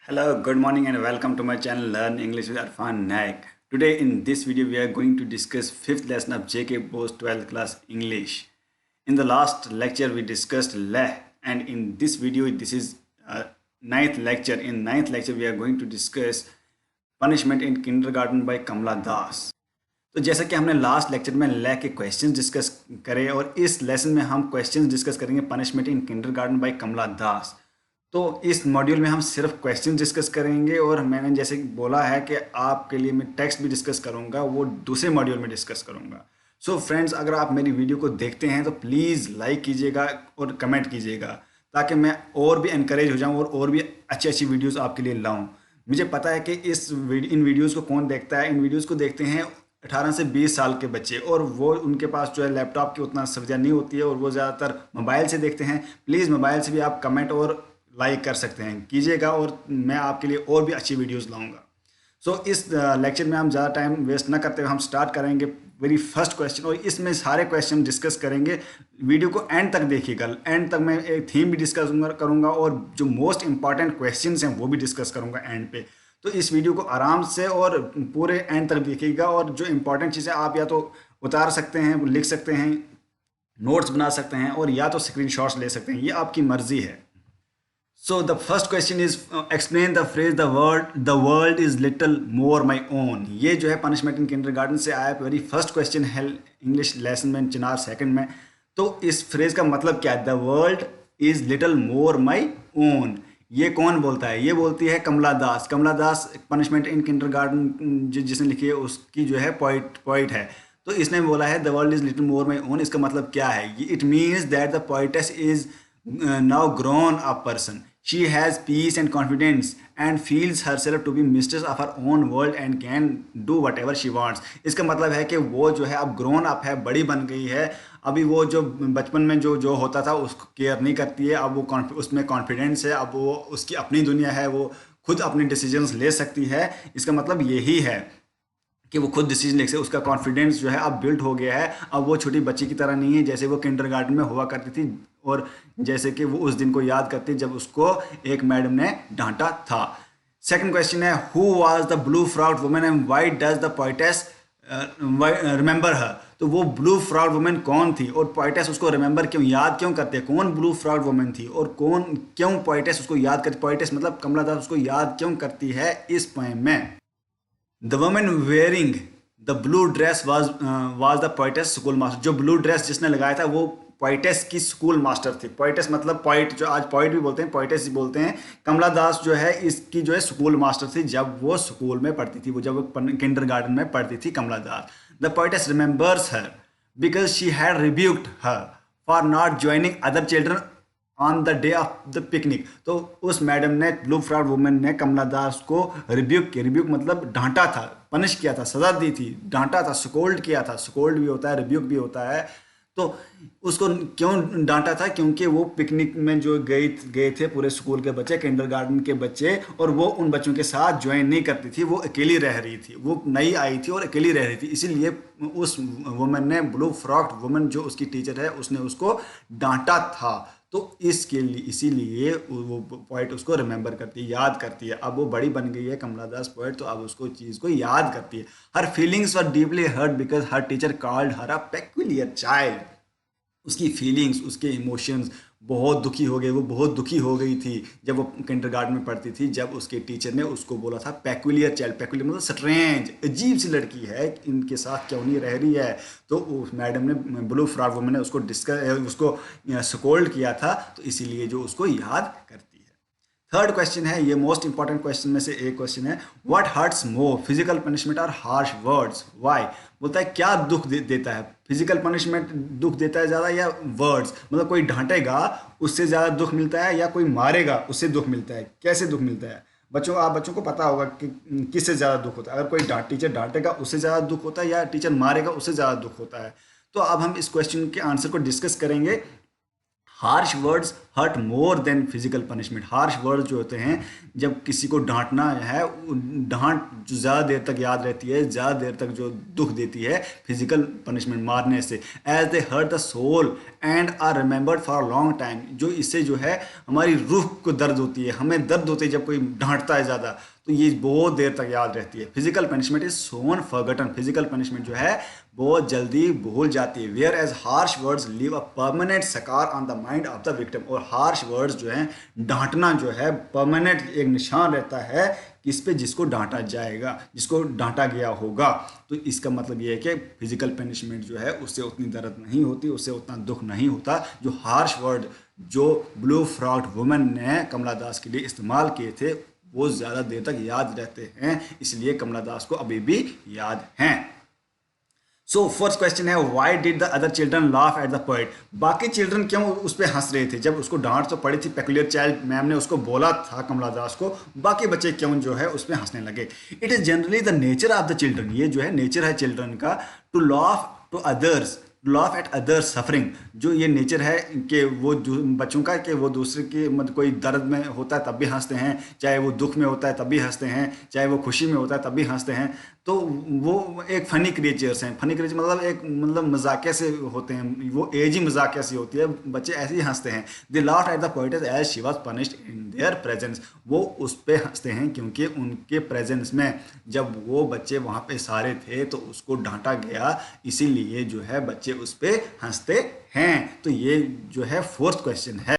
Hello, good morning and welcome to my channel Learn English with Arfan Naik. Today in this video we are going to discuss 5th lesson of JK Bose 12th class English. In the last lecture we discussed leh, and in this video this is ninth lecture. In ninth lecture we are going to discuss punishment in kindergarten by Kamala Das. तो जैसा कि हमने last lecture में ले के questions discuss करे और इस लेसन में हम क्वेश्चंस डिस्कस करेंगे punishment in kindergarten by Kamala दास। तो इस मॉड्यूल में हम सिर्फ क्वेश्चन डिस्कस करेंगे और मैंने जैसे बोला है कि आपके लिए मैं टेक्स्ट भी डिस्कस करूंगा, वो दूसरे मॉड्यूल में डिस्कस करूंगा। सो फ्रेंड्स, अगर आप मेरी वीडियो को देखते हैं तो प्लीज़ लाइक कीजिएगा और कमेंट कीजिएगा ताकि मैं और भी इनकरेज हो जाऊँ और भी अच्छी अच्छी वीडियोज़ आपके लिए लाऊँ। मुझे पता है कि इन वीडियोज़ को कौन देखता है। इन वीडियोज़ को देखते हैं 18 से 20 साल के बच्चे, और वो उनके पास जो है लैपटॉप की उतना सुविधा नहीं होती है और वो ज़्यादातर मोबाइल से देखते हैं। प्लीज़ मोबाइल से भी आप कमेंट और लाइक कर सकते हैं, कीजिएगा और मैं आपके लिए और भी अच्छी वीडियोस लाऊंगा। सो इस लेक्चर में हम ज़्यादा टाइम वेस्ट ना करते हुए हम स्टार्ट करेंगे वेरी फर्स्ट क्वेश्चन, और इसमें सारे क्वेश्चन डिस्कस करेंगे। वीडियो को एंड तक देखिएगा, एंड तक मैं एक थीम भी डिस्कस करूँगा और जो मोस्ट इंपॉर्टेंट क्वेश्चन हैं वो भी डिस्कस करूँगा एंड पे। तो इस वीडियो को आराम से और पूरे एंड तक देखिएगा, और जो इंपॉर्टेंट चीज़ें आप या तो उतार सकते हैं, लिख सकते हैं, नोट्स बना सकते हैं, और या तो स्क्रीनशॉट्स ले सकते हैं, ये आपकी मर्जी है। So the first question is explain the phrase the world is little more my own. ये जो है पनिशमेंट इन किंडरगार्टन से आया वेरी फर्स्ट क्वेश्चन है इंग्लिश लेसन में चिनार सेकंड में। तो इस फ्रेज का मतलब क्या है? The world is little more my own. ये कौन बोलता है? ये बोलती है कमला दास। कमला दास पनिशमेंट इन किंडरगार्टन जिसने लिखी है उसकी जो है पोइट है। तो इसने बोला है the world is little more my own. इसका मतलब क्या है? It means that the poetess is now grown up person. She has peace and confidence and feels herself to be mistress of her own world and can do whatever she wants. इसका मतलब है कि वो जो है अब grown up है, बड़ी बन गई है। अभी वो जो बचपन में जो होता था उसको केयर नहीं करती है। अब वो उसमें कॉन्फिडेंस है, अब वो उसकी अपनी दुनिया है, वो खुद अपने डिसीजंस ले सकती है। इसका मतलब यही है कि वो खुद डिसीजन ले सकते। उसका कॉन्फिडेंस जो है अब बिल्ड हो गया है। अब वो छोटी बच्ची की तरह नहीं है जैसे वो किंडरगार्टन में हुआ करती थी, और जैसे कि वो उस दिन को याद करती जब उसको एक मैडम ने डांटा था। सेकंड क्वेश्चन है who was the blue frock woman and why does the poetess remember her. तो वो ब्लू फ्रॉक वुमन कौन थी और पोइटेस उसको रिमेंबर क्यों, याद क्यों करते हैं? कौन ब्लू फ्रॉक वुमन थी और कौन क्यों पोइटेस उसको याद करती? पोइटेस मतलब कमला दास उसको याद क्यों करती है इस पोएम में? The woman wearing the blue dress was the poetess school master. जो ब्लू ड्रेस जिसने लगाया था वो पोइटेस की स्कूल मास्टर थी। पोइटेस मतलब पोइट, जो आज पोइट भी बोलते हैं, पोइटेस भी बोलते हैं। कमला दास जो है इसकी जो है स्कूल मास्टर थी जब वो स्कूल में पढ़ती थी, वो जब वो किंडरगार्टन में पढ़ती थी Kamala Das. The poetess remembers her because she had rebuked her for not joining other children on the day of the picnic. तो उस मैडम ने, ब्लू फ्रॉक वुमन ने कमला दास को रिब्यूक किया। रिब्यूक मतलब डांटा था, पनिश किया था, सजा दी थी, डांटा था, स्कोल्ड किया था। स्कोल्ड भी होता है, रिब्यूक भी होता है। तो उसको क्यों डांटा था? क्योंकि वो पिकनिक में जो गए थे पूरे स्कूल के बच्चे, किंडरगार्टन के बच्चे, और वो उन बच्चों के साथ ज्वाइन नहीं करती थी। वो अकेली रह रही थी, वो नई आई थी और अकेली रह रही थी। इसीलिए उस वुमन ने, ब्लू फ्रॉक वुमन जो उसकी टीचर है, उसने उसको डांटा था। तो इसके लिए इसीलिए वो पोइट उसको रिमेंबर करती है, याद करती है। अब वो बड़ी बन गई है कमला दास पोइट, तो अब उसको चीज़ को याद करती है। Her feelings were deeply hurt because her teacher called her a peculiar child. उसकी फीलिंग्स, उसके इमोशंस बहुत दुखी हो गए। वो बहुत दुखी हो गई थी जब वो किंडरगार्टन में पढ़ती थी, जब उसके टीचर ने उसको बोला था पेक्यूलियर चाइल्ड। पेक्यूलियर मतलब स्ट्रेंज, अजीब सी लड़की है, इनके साथ क्यों नहीं रह रही है। तो उस मैडम ने, ब्लू फ्रॉक वुमन ने उसको स्कोल्ड किया था, तो इसीलिए जो उसको याद करती है। थर्ड क्वेश्चन है, ये मोस्ट इंपॉर्टेंट क्वेश्चन में से एक क्वेश्चन है, what hurts more physical punishment और हार्श वर्ड्स व्हाई। बोलता है क्या दुख देता है? फिजिकल पनिशमेंट दुख देता है ज़्यादा, या वर्ड्स मतलब कोई डांटेगा उससे ज़्यादा दुख मिलता है, या कोई मारेगा उससे दुख मिलता है? कैसे दुख मिलता है? बच्चों को पता होगा कि किससे ज़्यादा दुख होता है। अगर कोई टीचर डांटेगा उससे ज़्यादा दुख होता है, या टीचर मारेगा उससे ज़्यादा दुख होता है। तो अब हम इस क्वेश्चन के आंसर को डिस्कस करेंगे। Harsh words hurt more than physical punishment. Harsh words जो होते हैं, जब किसी को डांटना है, डांट जो ज़्यादा देर तक याद रहती है, ज़्यादा देर तक जो दुख देती है फिजिकल पनिशमेंट मारने से, as they hurt the soul and are remembered for long time. जो इससे जो है हमारी रूह को दर्द होती है, हमें दर्द होती है जब कोई डांटता है ज़्यादा, तो ये बहुत देर तक याद रहती है। Physical punishment is soon forgotten. Physical punishment जो है बहुत जल्दी भूल जाती है। Whereas harsh words leave a permanent scar on the mind of the victim. और हार्श वर्ड्स जो है, डांटना जो है परमानेंट एक निशान रहता है किस पे, जिसको डांटा जाएगा, जिसको डांटा गया होगा। तो इसका मतलब ये है कि फिजिकल पनिशमेंट जो है उससे उतनी दर्द नहीं होती, उससे उतना दुख नहीं होता। जो हार्श वर्ड जो ब्लू फ्रॉक्ड वुमेन ने कमला दास के लिए इस्तेमाल किए थे वो ज़्यादा देर तक याद रहते हैं, इसलिए कमला दास को अभी भी याद हैं। सो फर्स्ट क्वेश्चन है, why did the other children laugh at the poet. बाकी चिल्ड्रन क्यों उस पर हंस रहे थे जब उसको डांट तो पड़ी थी, पेकुलियर चाइल्ड मैम ने उसको बोला था कमला दास को, बाकी बच्चे क्यों जो है उस पर हंसने लगे। It is generally the nature of the children. ये जो है नेचर है चिल्ड्रन का, to laugh to others, laugh at others suffering. जो ये नेचर है कि वो बच्चों का कि वो दूसरे के मतलब कोई दर्द में होता है तब भी हंसते हैं, चाहे वो दुख में होता है तब भी हंसते हैं, चाहे वो खुशी में होता है तब भी हंसते हैं। तो वो एक फ़नी क्रिएचर्स हैं। फ़नी क्रिएचर मतलब एक मतलब मजाकिया से होते हैं, वो एज ही मजाकिया सी होती है, बच्चे ऐसे ही हंसते हैं। They laughed at the poetess as she was punished in their presence. वो उस पर हंसते हैं क्योंकि उनके प्रेजेंस में जब वो बच्चे वहाँ पे सारे थे तो उसको डांटा गया, इसीलिए जो है बच्चे उस पर हंसते हैं। तो ये जो है फोर्थ क्वेश्चन है।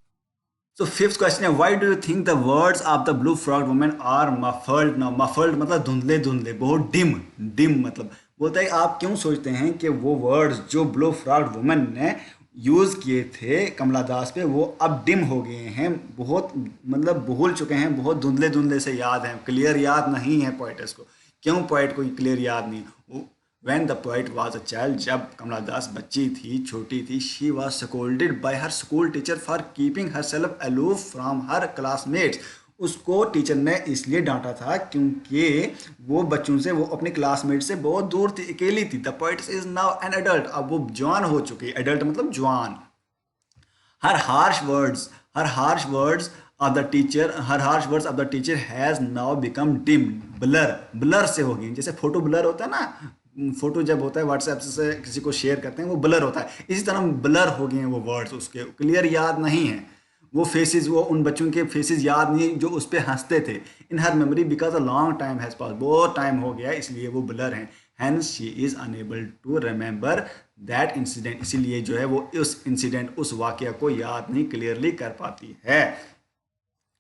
So fifth question है, why do you think the words of the blue frogged woman are muffled? Now muffled मतलब धुंधले धुंधले, बहुत डिम मतलब बोलता है आप क्यों सोचते हैं कि वो वर्ड्स जो ब्लू फ्रॉग्ड वुमन ने यूज़ किए थे कमला दास पे वो अब डिम हो गए हैं, बहुत मतलब भूल चुके हैं, बहुत धुंधले धुंधले से याद हैं, क्लियर याद नहीं है पोइट्स को। क्यों पोइट को क्लियर याद नहीं? When the poet was a child, जब कमला दास बच्ची थी, छोटी थी, she was scolded by her school teacher for keeping herself aloof from her classmates. उसको टीचर ने इसलिए डांटा था क्योंकि वो बच्चों से, वो अपने क्लासमेट से बहुत दूर थी, अकेली थी। The poet is now an adult, अब वो जवान हो चुकी है, एडल्ट मतलब जवान। her harsh words her harsh words of the teacher her harsh words of the teacher has now become dim, blur से हो गई। जैसे फोटो ब्लर होता है ना, फोटो जब होता है व्हाट्सएप से किसी को शेयर करते हैं वो ब्लर होता है, इसी तरह ब्लर हो गए हैं वो वर्ड्स, उसके क्लियर याद नहीं है वो फेसेस, वो उन बच्चों के फेसेस याद नहीं जो उस पर हंसते थे। In her memory because a long time has pass, बहुत टाइम हो गया इसलिए वो ब्लर हैं। Hence she is unable to remember that incident, इसीलिए जो है वो उस इंसिडेंट, उस वाक़या को याद नहीं क्लियरली कर पाती है।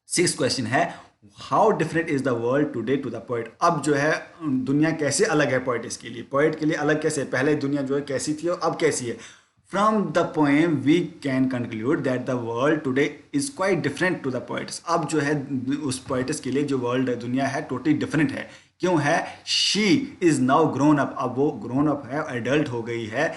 सिक्स क्वेश्चन है, how different is the world today to the poet. अब जो है दुनिया कैसे अलग है पोइट्स के लिए, पोइट के लिए अलग कैसे, पहले दुनिया जो है कैसी थी और अब कैसी है। From the poem we can conclude that the world today is quite different to the poets. अब जो है उस पोइट्स के लिए जो वर्ल्ड है, दुनिया है, टोटली डिफरेंट है। क्यों है? She is now grown up, अब वो ग्रोन अप है, एडल्ट हो गई है।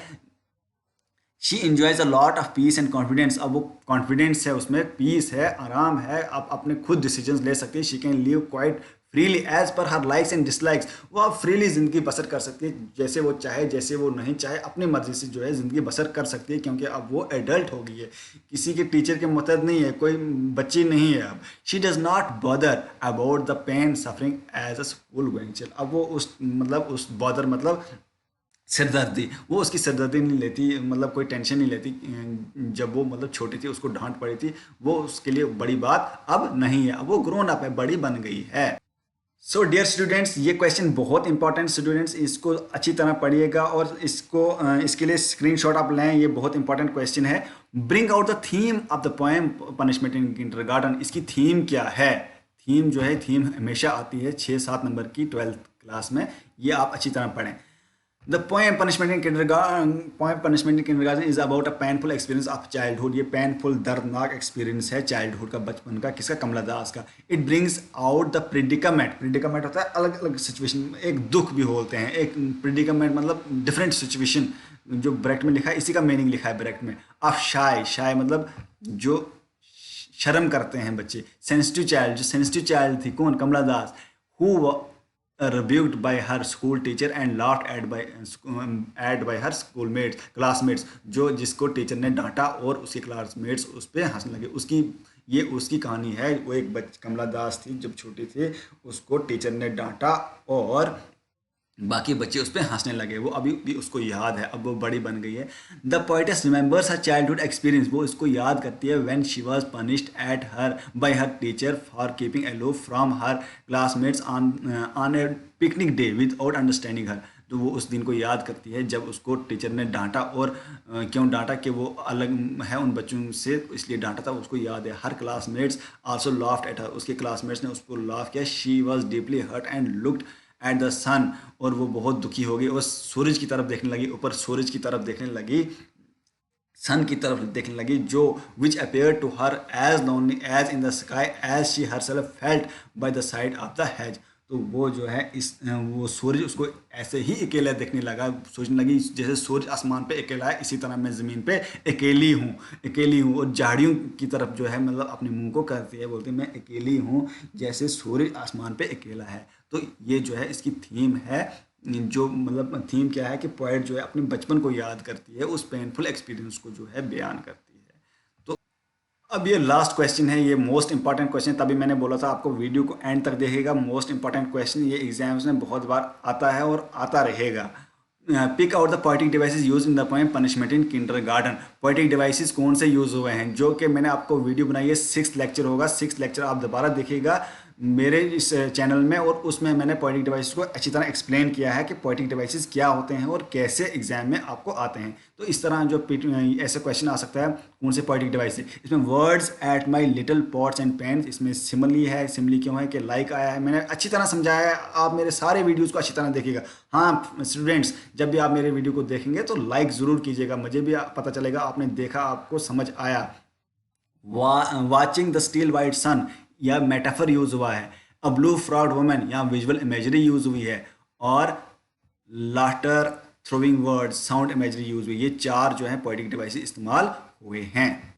She enjoys a lot of peace and confidence, अब वो कॉन्फिडेंस है, उसमें पीस है, आराम है, अब अपने खुद डिसीजंस ले सकती है। She can live quite freely as per her likes and dislikes, वो अब फ्रीली ज़िंदगी बसर कर सकती है, जैसे वो चाहे जैसे वो नहीं चाहे अपनी मर्जी से जो है ज़िंदगी बसर कर सकती है, क्योंकि अब वो एडल्ट हो गई है, किसी के टीचर के मुतहद नहीं है, कोई बच्ची नहीं है अब। She does not bother about the pain suffering as a school going child, अब वो उस मतलब उस बॉदर मतलब सिरदर्दी, वो उसकी सिरदर्दी नहीं लेती, मतलब कोई टेंशन नहीं लेती। जब वो मतलब छोटी थी उसको डांट पड़ी थी, वो उसके लिए बड़ी बात अब नहीं है, अब वो ग्रोन अप है, बड़ी बन गई है। सो डियर स्टूडेंट्स, ये क्वेश्चन बहुत इंपॉर्टेंट, स्टूडेंट्स इसको अच्छी तरह पढ़िएगा और इसके लिए स्क्रीनशॉट आप लें, ये बहुत इंपॉर्टेंट क्वेश्चन है। Bring out the theme of the poem punishment in kindergarten, इसकी थीम क्या है? थीम जो है, थीम हमेशा आती है 6-7 नंबर की 12th क्लास में, ये आप अच्छी तरह पढ़ें। The poem Punishment in Kindergarten is about a painful experience of childhood. ये painful दर्दनाक experience है childhood का, बचपन का, किसका? कमला दास का। It brings out the predicament होता है अलग अलग situation, एक दुख भी बोलते हैं, एक predicament मतलब different situation, जो ब्रैकेट में लिखा है इसी का मीनिंग लिखा है ब्रैकेट में। of shy मतलब जो शर्म करते हैं बच्चे। sensitive child, जो sensitive child थी, कौन? कमला दास। rebuked by her school teacher and laughed at by her schoolmates classmates। जो जिसको टीचर ने डांटा और उसके क्लासमेट्स उस पर हंसने लगे। ये उसकी कहानी है। वो एक कमला दास थी, जब छोटी थी उसको टीचर ने डांटा और बाकी बच्चे उस पर हंसने लगे। वो अभी भी उसको याद है, अब वो बड़ी बन गई है। The poetess remembers her childhood experience. वो इसको याद करती है when she was punished at her by her teacher for keeping aloof from her classmates on a picnic day without understanding her. तो वो उस दिन को याद करती है जब उसको टीचर ने डांटा, और क्यों डांटा कि वो अलग है उन बच्चों से, इसलिए डांटा था। उसको याद है। Her classmates also laughed at her. उसके क्लासमेट्स ने उसको लाफ किया। She was deeply hurt and looked at the sun. और वो बहुत दुखी हो गई और सूरज की तरफ देखने लगी, ऊपर सूरज की तरफ देखने लगी, सन की तरफ देखने लगी, जो which appear to her as lonely as in the sky as she herself felt by the side of the hedge. तो वो जो है वो सूरज उसको ऐसे ही अकेला देखने लगा, सोचने लगी जैसे सूरज आसमान पे अकेला है, इसी तरह मैं ज़मीन पे अकेली हूँ। और झाड़ियों की तरफ जो है मतलब अपने मुंह को करती है, बोलती है मैं अकेली हूँ जैसे सूरज आसमान पे अकेला है। तो ये जो है इसकी थीम है। जो मतलब थीम क्या है कि पोएट जो है अपने बचपन को याद करती है, उस पेनफुल एक्सपीरियंस को जो है बयान करती है। तो अब ये लास्ट क्वेश्चन है, ये मोस्ट इंपॉर्टेंट क्वेश्चन। तभी मैंने बोला था आपको वीडियो को एंड तक देखिएगा। मोस्ट इंपॉर्टेंट क्वेश्चन, ये एग्जाम्स में बहुत बार आता है और आता रहेगा। Pick out the poetic devices use in the poem punishment in kindergarten. Poetic devices कौन से यूज हुए हैं, जो कि मैंने आपको वीडियो बनाई है, 6th लेक्चर होगा। 6th लेक्चर आप दोबारा देखिएगा मेरे इस चैनल में, और उसमें मैंने पोएटिक डिवाइसेस को अच्छी तरह एक्सप्लेन किया है कि पोएटिक डिवाइसेस क्या होते हैं और कैसे एग्जाम में आपको आते हैं। तो इस तरह जो ऐसा क्वेश्चन आ सकता है, कौन से पोएटिक डिवाइस है। इसमें words at my little pots and pains, इसमें सिमली है। सिमली क्यों है कि लाइक आया है, मैंने अच्छी तरह समझाया है। आप मेरे सारे वीडियोज़ को अच्छी तरह देखिएगा। हाँ स्टूडेंट्स, जब भी आप मेरे वीडियो को देखेंगे तो लाइक ज़रूर कीजिएगा, मुझे भी पता चलेगा आपने देखा, आपको समझ आया। वाचिंग द स्टील वाइट सन, या मेटाफर यूज हुआ है। अ ब्लू फ्रॉड वुमन, या विजुअल इमेजरी यूज हुई है। और laughter throwing word, sound imagery use हुई। ये 4 जो है पोएटिक डिवाइसेस इस्तेमाल हुए हैं।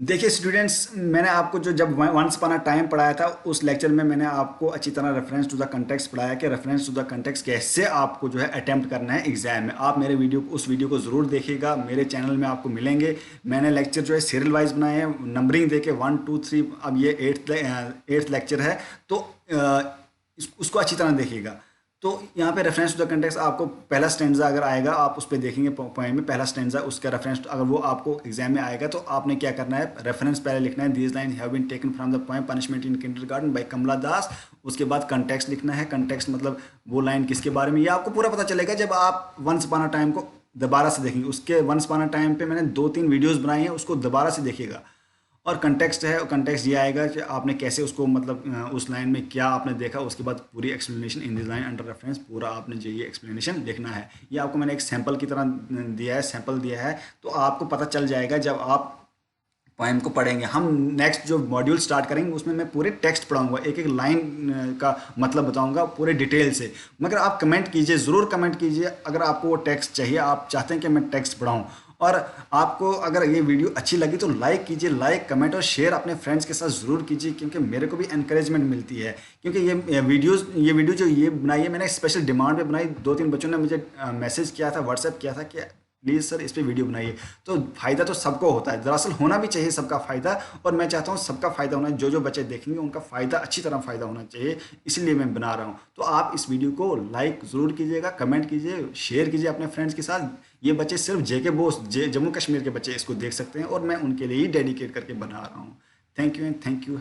देखिए स्टूडेंट्स, मैंने आपको जो जब वंस अपॉन अ टाइम पढ़ाया था, उस लेक्चर में मैंने आपको अच्छी तरह रेफरेंस टू द कंटेक्स्ट पढ़ाया कि रेफरेंस टू द कंटेक्स्ट कैसे आपको जो है अटेम्प्ट करना है एग्जाम में। आप मेरे उस वीडियो को ज़रूर देखिएगा, मेरे चैनल में आपको मिलेंगे। मैंने लेक्चर जो है सीरियल वाइज बनाए हैं, नंबरिंग दे के 1 2 3। अब ये 8th लेक्चर है, तो उसको अच्छी तरह देखिएगा। तो यहाँ पे रेफरेंस टू द कंटेक्स्ट आपको पहला स्टैंजा अगर आएगा, आप उस पर देखेंगे पोएम में पहला स्टैंजा, उसका रेफरेंस अगर वो आपको एग्जाम में आएगा तो आपने क्या करना है, रेफरेंस पहले लिखना है। These line have been taken from the poem punishment in kindergarten by Kamala Das. उसके बाद कंटेक्स्ट लिखना है। कंटेक्स्ट मतलब वो लाइन किसके बारे में, ये आपको पूरा पता चलेगा जब आप वंस अपॉन अ टाइम को दोबारा से देखेंगे। उसके वंस अपॉन अ टाइम पे मैंने 2-3 वीडियोज़ बनाई हैं, उसको दोबारा से देखिएगा। और कंटेक्स्ट है, कंटेक्स्ट ये आएगा कि आपने कैसे उसको मतलब उस लाइन में क्या आपने देखा, उसके बाद पूरी explanation in this line under reference, पूरा आपने जो ये एक्सप्लेनेशन लिखना है। ये आपको मैंने एक सैंपल की तरह दिया है, सैंपल दिया है, तो आपको पता चल जाएगा जब आप पोएम को पढ़ेंगे। हम नेक्स्ट जो मॉड्यूल स्टार्ट करेंगे उसमें मैं पूरे टेक्स्ट पढ़ाऊंगा, एक एक लाइन का मतलब बताऊंगा पूरे डिटेल से। मगर आप कमेंट कीजिए, ज़रूर कमेंट कीजिए अगर आपको वो टेक्स्ट चाहिए, आप चाहते हैं कि मैं टेक्स्ट पढ़ाऊँ। और आपको अगर ये वीडियो अच्छी लगी तो लाइक कीजिए, लाइक कमेंट और शेयर अपने फ्रेंड्स के साथ ज़रूर कीजिए, क्योंकि मेरे को भी एनकरेजमेंट मिलती है। क्योंकि ये वीडियो जो ये बनाई है मैंने स्पेशल डिमांड पे बनाई। 2-3 बच्चों ने मुझे मैसेज किया था, व्हाट्सएप किया था कि प्लीज़ सर इस पर वीडियो बनाइए। तो फ़ायदा तो सबको होता है, दरअसल होना भी चाहिए सबका फ़ायदा, और मैं चाहता हूँ सबका फ़ायदा होना, जो बच्चे देखेंगे उनका फ़ायदा, अच्छी तरह फ़ायदा होना चाहिए, इसलिए मैं बना रहा हूँ। तो आप इस वीडियो को लाइक ज़रूर कीजिएगा, कमेंट कीजिए, शेयर कीजिए अपने फ्रेंड्स के साथ। ये बच्चे सिर्फ जेके बोस जम्मू कश्मीर के बच्चे इसको देख सकते हैं, और मैं उनके लिए ही डेडिकेट करके बना रहा हूँ। Thank you and thank you.